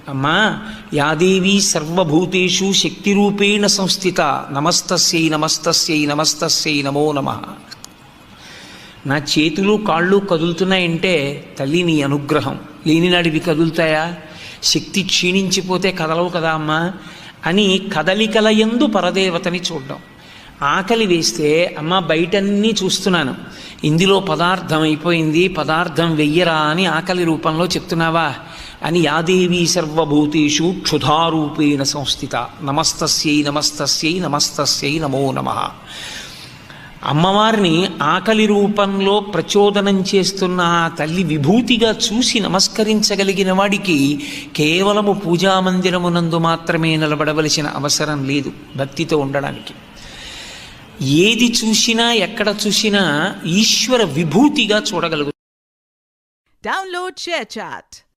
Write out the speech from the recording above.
అమ్మా, యాదేవీ సర్వభూతేషు శక్తిరూపేణ సంస్థిత, నమస్తస్యై నమస్తస్యై నమస్తస్యై నమో నమః. నా చేతులు కాళ్ళు కదులుతున్నాయంటే తల్లి నీ అనుగ్రహం, లేనినాడివి కదులుతాయా? శక్తి క్షీణించిపోతే కదలవు కదా అమ్మా అని కదలికల యందు పరదేవతని చూడడం. ఆకలి వేస్తే అమ్మ బయటన్నీ చూస్తున్నాను, ఇందులో పదార్థం అయిపోయింది, పదార్థం వెయ్యరా అని ఆకలి రూపంలో చెప్తున్నావా అని యాదేవీ సర్వభూతేషు క్షుధారూపేణ సంస్థిత, నమస్తస్యై నమస్తస్యై నమస్తస్యై నమో నమః. అమ్మవారిని ఆకలి రూపంలో ప్రచోదనం చేస్తున్న ఆ తల్లి విభూతిగా చూసి నమస్కరించగలిగిన వాడికి కేవలము పూజామందిరమునందు మాత్రమే నిలబడవలసిన అవసరం లేదు భక్తితో ఉండడానికి. ఏది చూసినా ఎక్కడ చూసినా ఈశ్వర విభూతిగా చూడగలుగుతాం. Download ShareChat.